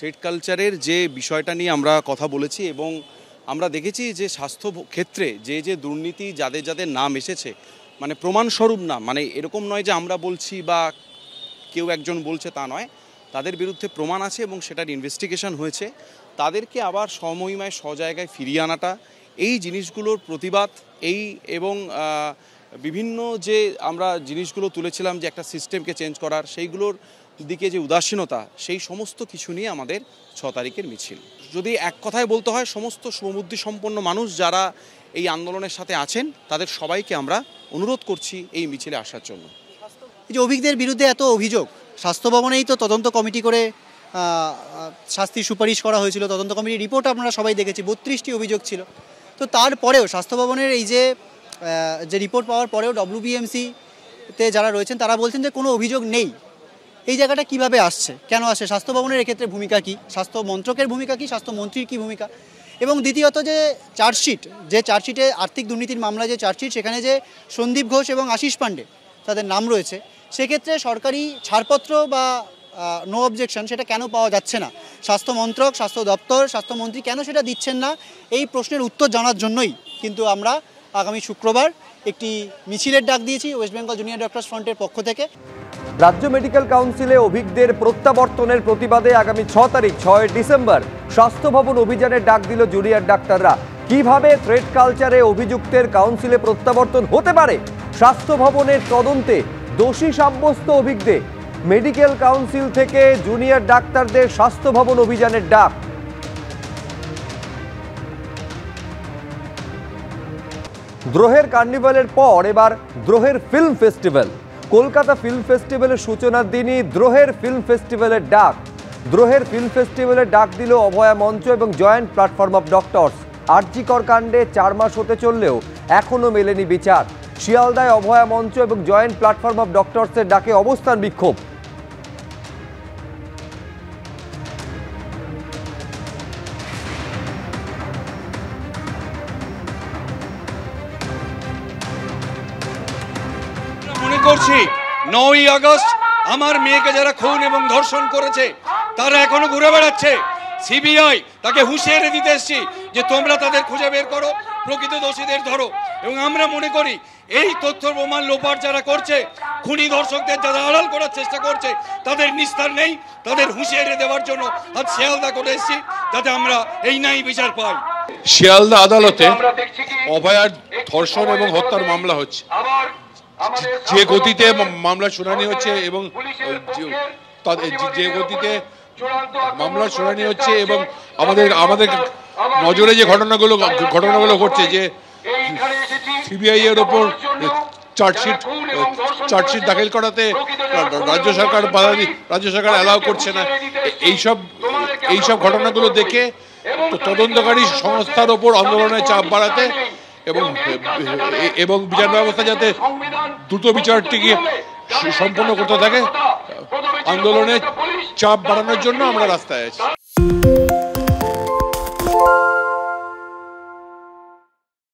Thread কালচারের যে বিষয়টা নিয়ে আমরা কথা বলেছি এবং আমরা দেখেছি যে স্বাস্থ্য ক্ষেত্রে যে যে দুর্নীতি যাদের যাদের নাম এসেছে, মানে প্রমাণস্বরূপ না, মানে এরকম নয় যে আমরা বলছি বা কেউ একজন বলছে তা নয়, তাদের বিরুদ্ধে প্রমাণ আছে এবং সেটার ইনভেস্টিগেশন হয়েছে। তাদেরকে আবার সমহিমায় জায়গায় ফিরিয়ে আনাটা, এই জিনিসগুলোর প্রতিবাদ এবং বিভিন্ন যে আমরা জিনিসগুলো তুলেছিলাম যে একটা সিস্টেমকে চেঞ্জ করার, সেইগুলোর দিকে যে উদাসীনতা, সেই সমস্ত কিছু নিয়ে আমাদের 6 তারিখের মিছিল। যদি এক কথায় বলতে হয়, সমস্ত সমবুদ্ধি সম্পন্ন মানুষ যারা এই আন্দোলনের সাথে আছেন তাদের সবাইকে আমরা অনুরোধ করছি এই মিছিলে আসার জন্য। এই যে অভিজ্ঞদের বিরুদ্ধে এত অভিযোগ, স্বাস্থ্য ভবনেই তো তদন্ত কমিটি করে শাস্তির সুপারিশ করা হয়েছিল, তদন্ত কমিটির রিপোর্ট আপনারা সবাই দেখেছি, 32টি অভিযোগ ছিল। তো তারপরেও স্বাস্থ্য ভবনের এই যে রিপোর্ট পাওয়ার পরেও WBMC-তে যারা রয়েছেন তারা বলছেন যে কোনো অভিযোগ নেই। এই জায়গাটা কিভাবে আসছে, কেন আসে? স্বাস্থ্য ভবনের এক্ষেত্রে ভূমিকা কী, স্বাস্থ্য মন্ত্রকের ভূমিকা কী, স্বাস্থ্যমন্ত্রীর কী ভূমিকা? এবং দ্বিতীয়ত যে চার্জশিটে আর্থিক দুর্নীতির মামলায় যে চার্জশিট, সেখানে যে সন্দীপ ঘোষ এবং আশিস পাণ্ডে তাদের নাম রয়েছে, সেক্ষেত্রে সরকারি ছাড়পত্র বা নো অবজেকশন সেটা কেন পাওয়া যাচ্ছে না? স্বাস্থ্য মন্ত্রক, স্বাস্থ্য দপ্তর, স্বাস্থ্যমন্ত্রী কেন সেটা দিচ্ছেন না? এই প্রশ্নের উত্তর জানার জন্যই কিন্তু আমরা আগামী শুক্রবার একটি মিছিলের ডাক দিয়েছি ওয়েস্ট বেঙ্গল জুনিয়র ডক্টরস ফ্রন্টের পক্ষ থেকে। রাজ্য মেডিকেল কাউন্সিলে অভিজ্ঞদের প্রত্যাবর্তনের প্রতিবাদে আগামী 6 তারিখ 6 ডিসেম্বর স্বাস্থ্য ভবন অভিযানের ডাক দিল জুনিয়র ডাক্তাররা। কিভাবে থ্রেড কালচারে অভিযুক্তের কাউন্সিলে প্রত্যাবর্তন হতে পারে? স্বাস্থ্য ভবনের তদন্তে দোষী সাব্যস্ত অভিজ্ঞদের মেডিকেল কাউন্সিল থেকে জুনিয়র ডাক্তারদের স্বাস্থ্য ভবন অভিযানের ডাক। দ্রোহের কার্নিভালের পর এবার দ্রোহের ফিল্ম ফেস্টিভ্যাল। কলকাতা ফিল্ম ফেস্টিভ্যালের সূচনার দিনই দ্রোহের ফিল্ম ফেস্টিভ্যালের ডাক। দ্রোহের ফিল্ম ফেস্টিভ্যালের ডাক দিল অভয়া মঞ্চ এবং joint platform of doctors. RG Kar কাণ্ডে 4 মাস হতে চললেও এখনও মেলেনি বিচার। শিয়ালদায় অভয়া মঞ্চ এবং জয়েন্ট প্ল্যাটফর্ম অফ ডক্টরসের ডাকে অবস্থান বিক্ষোভ। মনে করছি 9ই আগস্ট আমার মেয়েকে যারা খুন এবং ধর্ষণ করেছে তারা এখনো ঘুরে বেড়াচ্ছে। সিবিআই তাকে হুঁশিয়ারি দিতে এসেছি যে তোমরা তাদের খুঁজে বের করো, প্রকৃত দোষীদের ধরো। এবং আমরা মনে করি এই তথ্য প্রমাণ লোপাট যারা করছে, খুনি ধর্ষকদের যারা আড়াল করার চেষ্টা করছে, তাদের নিস্তার নেই। তাদের হুঁশিয়ারি দেওয়ার জন্য আজ শিয়ালদা করে এসেছি, যাতে আমরা এই ন্যায় বিচার পাই। শিয়ালদা আদালতে অভয়ার ধর্ষণ এবং হত্যার মামলা হচ্ছে, যে গতিতে মামলা শুনানি হচ্ছে এবং যে গতিতে মামলা শুনানি হচ্ছে এবং আমাদের নজরে যে ঘটনাগুলো ঘটছে, যে সিবিআই এর ওপর চার্জশিট দাখিল করাতে রাজ্য সরকার অ্যালাউ করছে না, এইসব ঘটনাগুলো দেখে তদন্তকারী সংস্থার ওপর আন্দোলনের চাপ বাড়াতে এবং বিচার ব্যবস্থা যাতে দ্রুত বিচারটিকে সম্পন্ন করতে থাকে, আন্দোলনের চাপ বাড়ানোর জন্য আমরা রাস্তায় আছি।